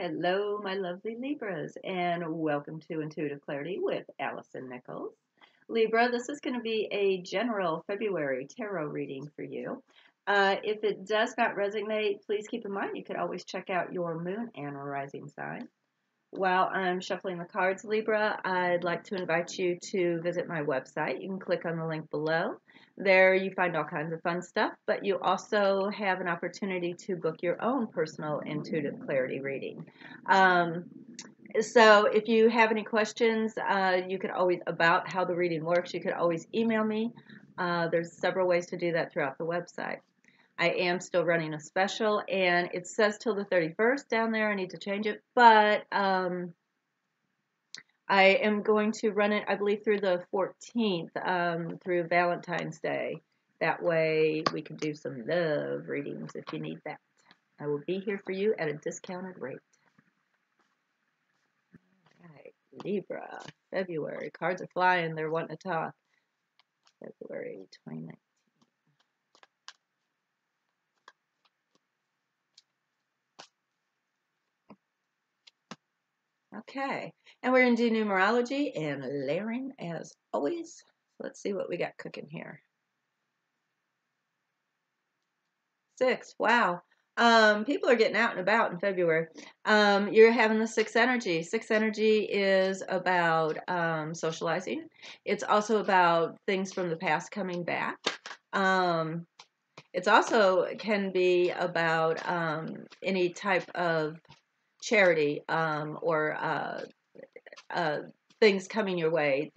Hello, my lovely Libras, and welcome to Intuitive Clarity with Allison Nichols. Libra, this is going to be a general February tarot reading for you. If it does not resonate, please keep in mind you could always check out your moon and rising sign. While I'm shuffling the cards, Libra, I'd like to invite you to visit my website. You can click on the link below. There you find all kinds of fun stuff, but you also have an opportunity to book your own personal intuitive clarity reading. So if you have any questions, you could always, about how the reading works, you could always email me. There's several ways to do that throughout the website. I am still running a special, and it says till the 31st down there. I need to change it, but I am going to run it, I believe, through the 14th, through Valentine's Day. That way we can do some love readings if you need that. I will be here for you at a discounted rate. All right, Libra, February. Cards are flying. They're wanting to talk. February 29th. Okay, and we're going to do numerology and layering as always. Let's see what we got cooking here. 6, wow. People are getting out and about in February. You're having the 6 energy. 6 energy is about socializing. It's also about things from the past coming back. It's also can be about any type of charity or things coming your way.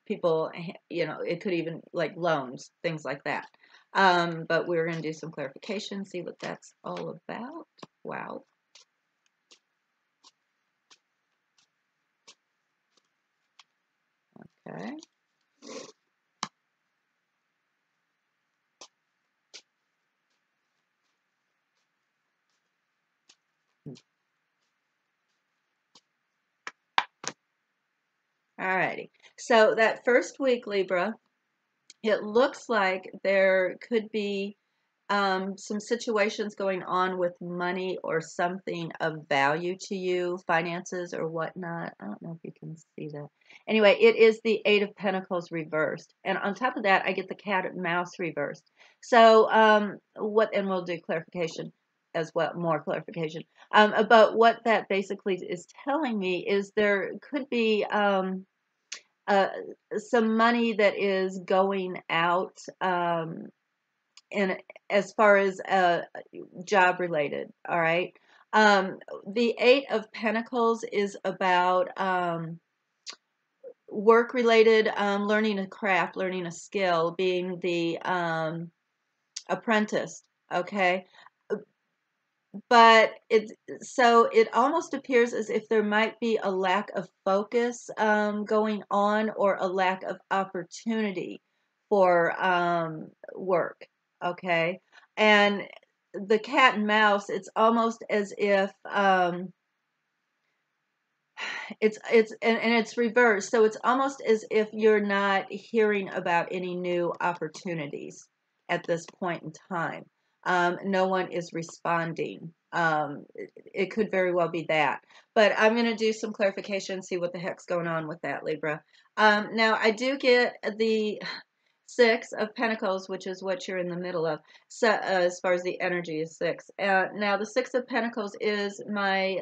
People, it could even like loans, things like that. But we're going to do some clarification, see what that's all about. Wow. Okay. Alrighty. So that first week, Libra, it looks like there could be some situations going on with money or something of value to you, finances or whatnot. I don't know if you can see that. Anyway, it is the 8 of Pentacles reversed. And on top of that, I get the cat and mouse reversed. So and we'll do clarification as well, more clarification. But what that basically is telling me is there could be some money that is going out in as far as job related. All right. The 8 of Pentacles is about work related, learning a craft, learning a skill, being the apprentice. Okay. But it almost appears as if there might be a lack of focus going on, or a lack of opportunity for work. Okay. And the cat and mouse, it's almost as if it's reversed. So it's almost as if you're not hearing about any new opportunities at this point in time. No one is responding. It could very well be that. But I'm going to do some clarification, see what the heck's going on with that, Libra. Now, I do get the 6 of Pentacles, which is what you're in the middle of, so, as far as the energy is 6. Now, the 6 of Pentacles is my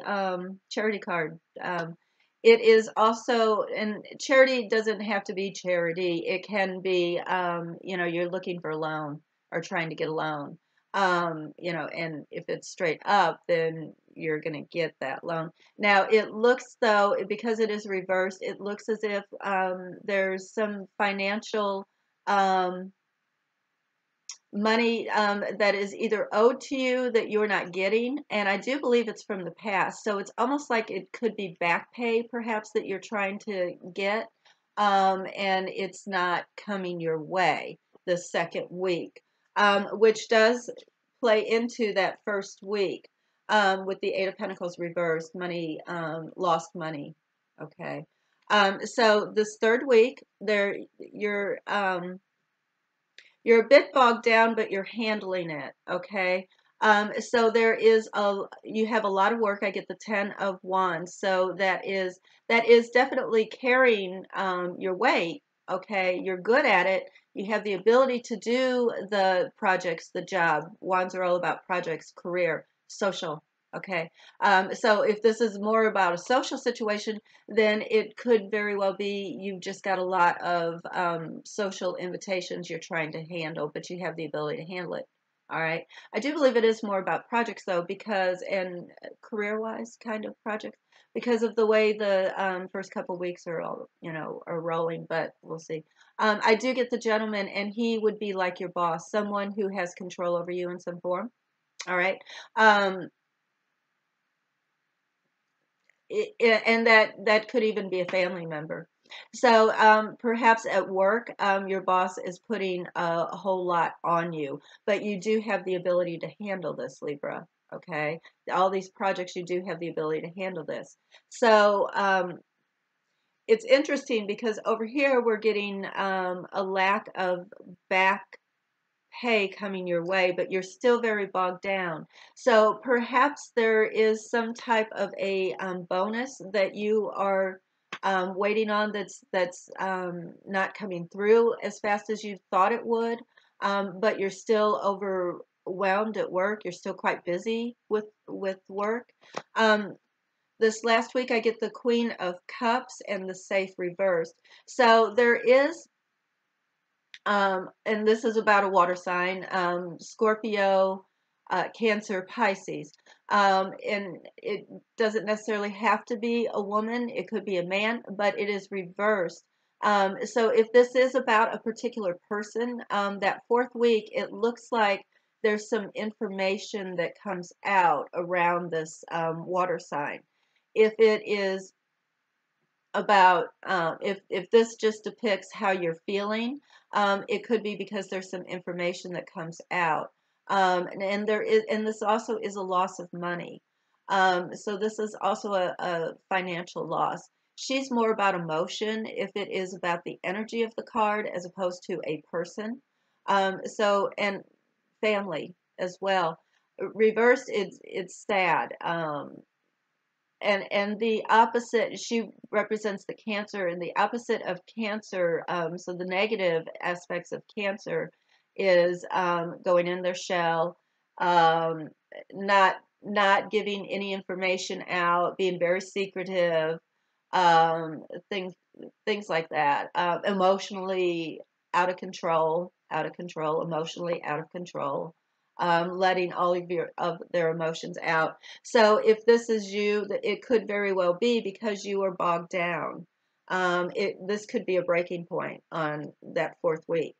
charity card. It is also, and charity doesn't have to be charity. It can be, you're looking for a loan or trying to get a loan. And if it's straight up, then you're going to get that loan. Now, it looks, though, because it is reversed, it looks as if there's some financial money that is either owed to you that you're not getting, and I do believe it's from the past. So it's almost like it could be back pay, perhaps, that you're trying to get, and it's not coming your way the second week, which does play into that first week with the 8 of Pentacles reversed, money, lost money. Okay. So this third week, you're a bit bogged down, but you're handling it. Okay. So you have a lot of work. I get the 10 of Wands. So that is definitely carrying your weight. Okay, you're good at it. You have the ability to do the projects, the job. Wands are all about projects, career, social. Okay, so if this is more about a social situation, then it could very well be you've just got a lot of social invitations you're trying to handle, but you have the ability to handle it. All right. I do believe it is more about projects though, and career-wise kind of projects, because of the way the first couple weeks are all, are rolling, but we'll see. I do get the gentleman, and he would be like your boss, someone who has control over you in some form. All right. Um, and that could even be a family member. So perhaps at work, your boss is putting a whole lot on you, but you do have the ability to handle this, Libra. Okay, all these projects, you do have the ability to handle this. So it's interesting because over here we're getting a lack of back pay coming your way, but you're still very bogged down. So perhaps there is some type of a bonus that you are waiting on that's not coming through as fast as you thought it would, but you're still overwhelmed at work. You're still quite busy with work. This last week I get the Queen of Cups and the Safe reversed. So there is and this is about a water sign, Scorpio, Cancer, Pisces. And it doesn't necessarily have to be a woman, it could be a man, but it is reversed. So if this is about a particular person, that fourth week, it looks like there's some information that comes out around this water sign. If it is about if this just depicts how you're feeling, it could be because there's some information that comes out, and this also is a loss of money. So this is also a financial loss. She's more about emotion if it is about the energy of the card as opposed to a person. And family as well. Reversed, it's sad. And the opposite, she represents the Cancer, and the opposite of Cancer, so the negative aspects of Cancer is going in their shell, um, not giving any information out, being very secretive, um, things things like that, emotionally out of control, emotionally out of control, letting all of their emotions out. So if this is you, it could very well be because you are bogged down. This could be a breaking point on that fourth week.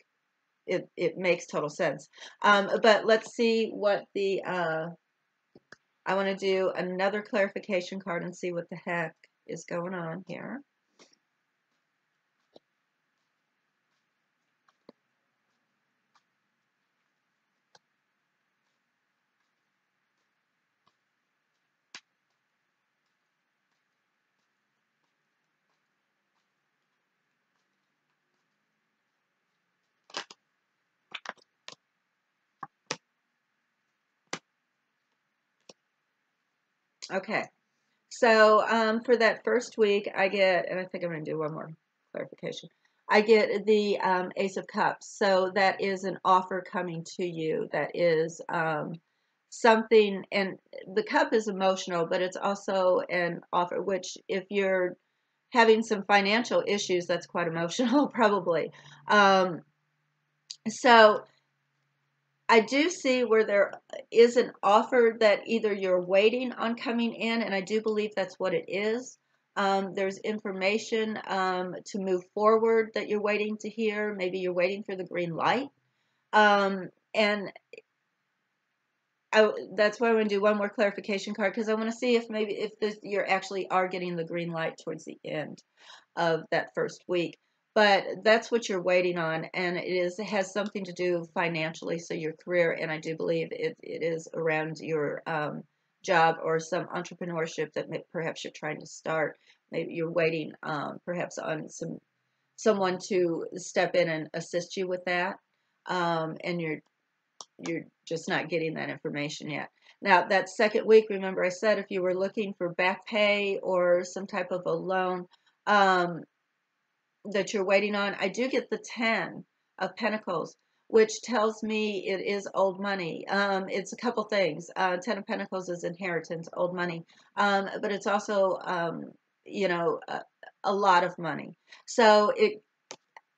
It makes total sense. But let's see what I want to do another clarification card and see what the heck is going on here. Okay. So for that first week, I get, and I think I'm going to do one more clarification. I get the Ace of Cups. So that is an offer coming to you. That is something, and the cup is emotional, but it's also an offer, which if you're having some financial issues, that's quite emotional, probably. So I do see where there is an offer that either you're waiting on coming in, and I do believe that's what it is. There's information to move forward that you're waiting to hear. Maybe you're waiting for the green light. And that's why I want to do one more clarification card, because I want to see if maybe you actually are getting the green light towards the end of that first week. But that's what you're waiting on, and it has something to do financially, so your career, and I do believe it is around your job or some entrepreneurship that perhaps you're trying to start. Maybe you're waiting perhaps on someone to step in and assist you with that, and you're just not getting that information yet. Now, that second week, remember I said if you were looking for back pay or some type of a loan that you're waiting on, I do get the 10 of Pentacles, which tells me it is old money. It's a couple things. 10 of Pentacles is inheritance, old money, but it's also, you know, a lot of money. So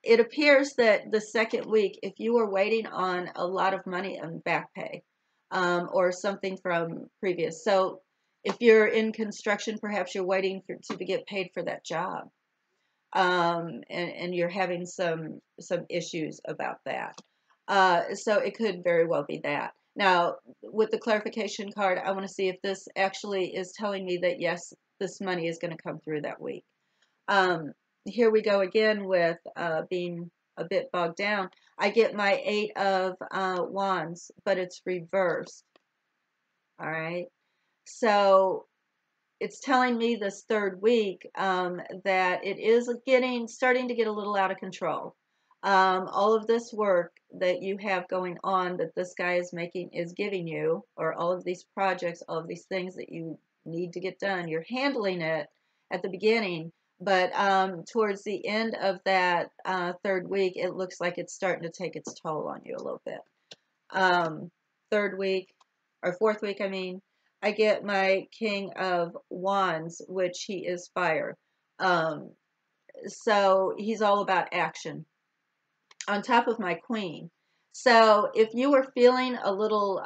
it appears that the second week, if you were waiting on a lot of money on back pay, or something from previous. So if you're in construction, perhaps you're waiting to get paid for that job. And you're having some issues about that. So it could very well be that. Now, with the clarification card, I want to see if this actually is telling me that, yes, this money is going to come through that week. Here we go again with being a bit bogged down. I get my 8 of Wands, but it's reversed. All right. So it's telling me this third week that it is starting to get a little out of control. All of this work that you have going on that this guy is giving you, or all of these projects, all of these things that you need to get done, you're handling it at the beginning, but towards the end of that third week, it looks like it's starting to take its toll on you a little bit. Third week, or fourth week, I mean, I get my King of Wands, which he is fire. So he's all about action. On top of my Queen. So if you were feeling a little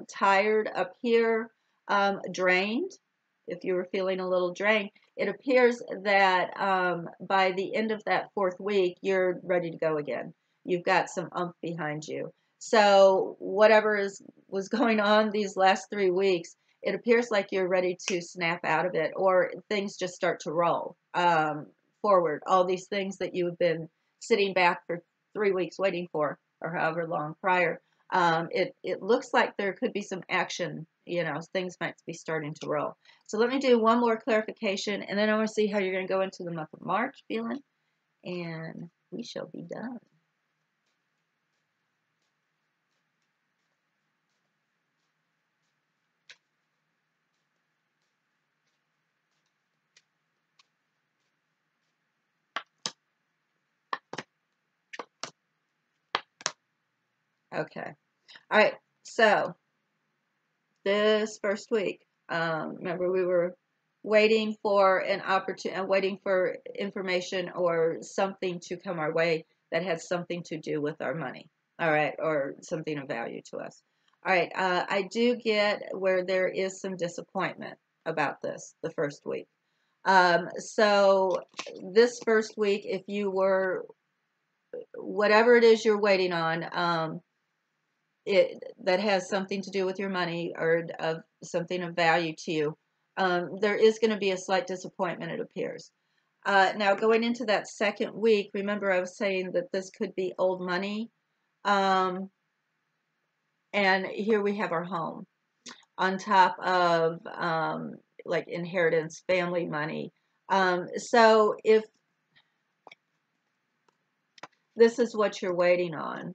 tired up here, drained, if you were feeling a little drained, it appears that by the end of that fourth week, you're ready to go again. You've got some oomph behind you. So whatever was going on these last 3 weeks, it appears like you're ready to snap out of it, or things just start to roll forward. All these things that you've been sitting back for 3 weeks waiting for, or however long prior, it looks like there could be some action. You know, things might be starting to roll. So let me do one more clarification, and then I want to see how you're going to go into the month of March feeling, and we shall be done. Okay. All right. So this first week, remember we were waiting for an opportunity, waiting for information or something to come our way that had something to do with our money. All right, or something of value to us. All right, I do get where there is some disappointment about this the first week. So this first week, if you were, whatever it is you're waiting on, that has something to do with your money or of something of value to you, there is going to be a slight disappointment, it appears. Now, going into that second week, remember I was saying that this could be old money. And here we have our home on top of like inheritance, family money. So if this is what you're waiting on,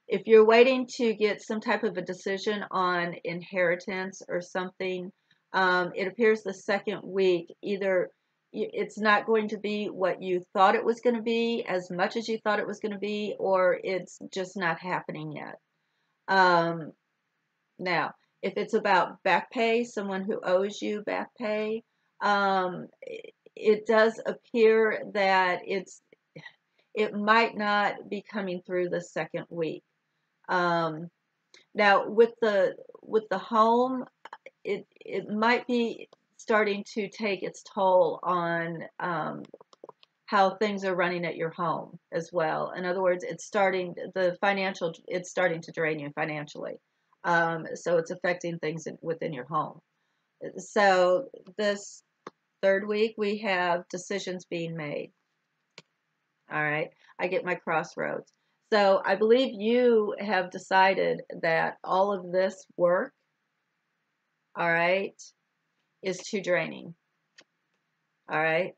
if you're waiting to get some type of a decision on inheritance or something, it appears the second week, either it's not going to be what you thought it was going to be, as much as you thought it was going to be, or it's just not happening yet. Now, if it's about back pay, someone who owes you back pay, it does appear that it might not be coming through the second week. Now with the home, it might be starting to take its toll on how things are running at your home as well. In other words, it's starting to drain you financially. So it's affecting things within your home. So this third week, we have decisions being made. All right, I get my crossroads. So I believe you have decided that all of this work, all right, is too draining. All right,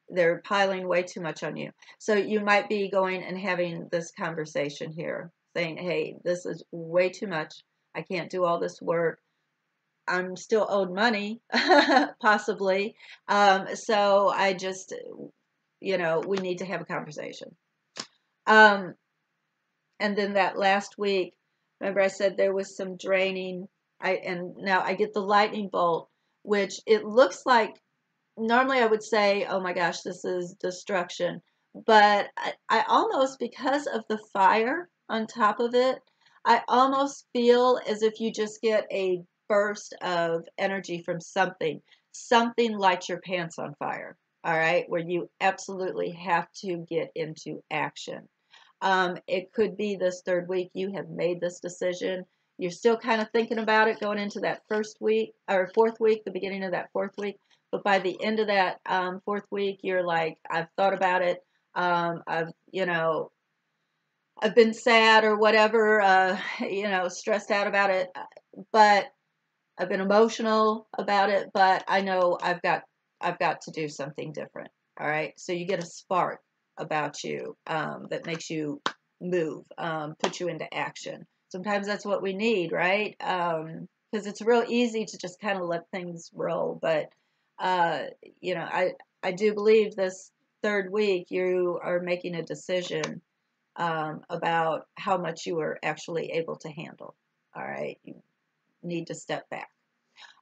they're piling way too much on you. So you might be going and having this conversation here. saying, hey, this is way too much. I can't do all this work. I'm still owed money, possibly. So I just, we need to have a conversation. And then that last week, remember I said there was some draining. And now I get the lightning bolt, which it looks like normally I would say, oh my gosh, this is destruction. But I almost, because of the fire on top of it, I almost feel as if you just get a burst of energy from something. Something lights your pants on fire, all right, where you absolutely have to get into action. It could be this third week you have made this decision. You're still kind of thinking about it going into that first week or fourth week, the beginning of that fourth week. But by the end of that fourth week, you're like, I've thought about it. I've been sad or whatever, stressed out about it, but I've been emotional about it, but I know I've got to do something different. All right. So you get a spark about you that makes you move, put you into action. Sometimes that's what we need, right? Because it's real easy to just kind of let things roll. But, I do believe this third week you are making a decision about how much you are actually able to handle. All right. You need to step back.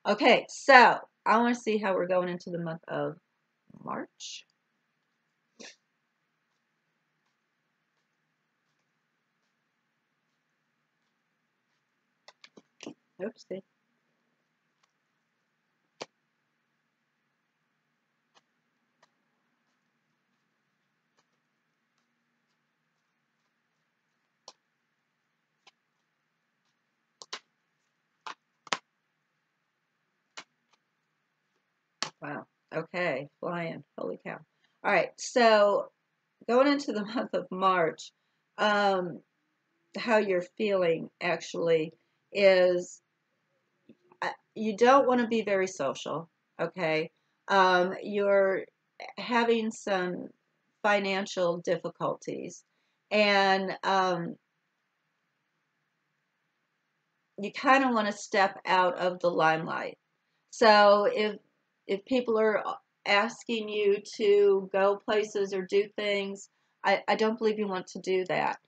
Okay, so I want to see how we're going into the month of March. Oopsie. Wow. Okay, flying. Holy cow. All right, so going into the month of March, um, how you're feeling actually is you don't want to be very social, okay? You're having some financial difficulties, and you kind of want to step out of the limelight. So if people are asking you to go places or do things, I don't believe you want to do that.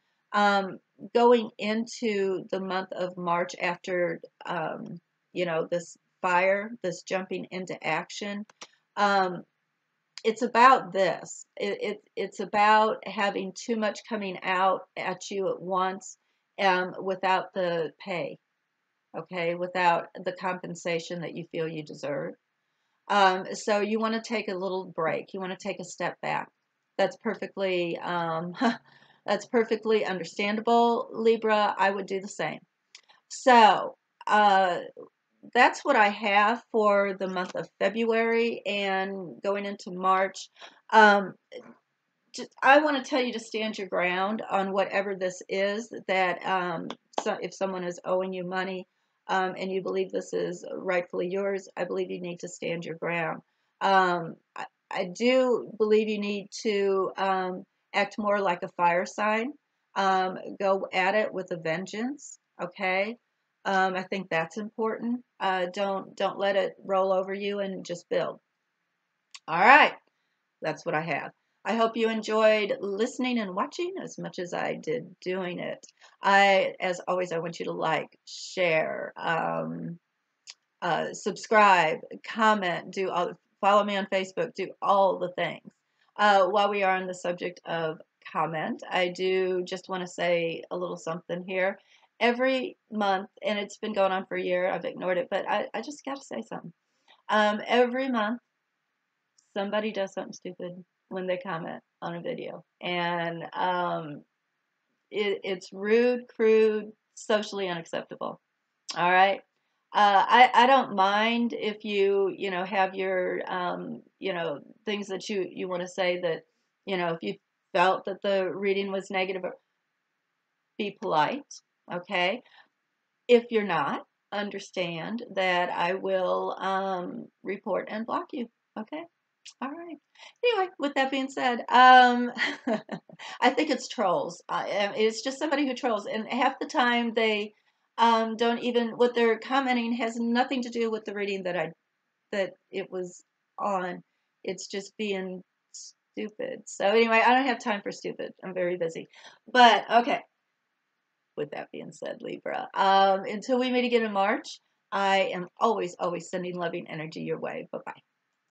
Going into the month of March after this fire, this jumping into action, um, it's about this. It's about having too much coming out at you at once, without the pay, okay, without the compensation that you feel you deserve. So you want to take a little break. You want to take a step back. That's perfectly that's perfectly understandable, Libra. I would do the same. So uh, that's what I have for the month of February and going into March. Um, I want to tell you to stand your ground on whatever this is that so if someone is owing you money and you believe this is rightfully yours, I believe you need to stand your ground. I do believe you need to act more like a fire sign. Go at it with a vengeance. Okay. I think that's important. Don't let it roll over you and just build. All right. That's what I have. I hope you enjoyed listening and watching as much as I did doing it. As always, I want you to like, share, subscribe, comment, follow me on Facebook, do all the things. While we are on the subject of comment, I do just want to say a little something here. Every month, and it's been going on for a year, I've ignored it, but I just got to say something. Every month, somebody does something stupid when they comment on a video, and it's rude, crude, socially unacceptable. All right. I don't mind if you have your things that you want to say that if you felt that the reading was negative, be polite. Okay. If you're not, understand that I will report and block you. Okay. All right. Anyway, with that being said, I think it's trolls. It's just somebody who trolls, and half the time they don't even what they're commenting has nothing to do with the reading that it was on. It's just being stupid. So anyway, I don't have time for stupid. I'm very busy. But okay. With that being said, Libra, until we meet again in March, I am always, always sending loving energy your way. Bye bye.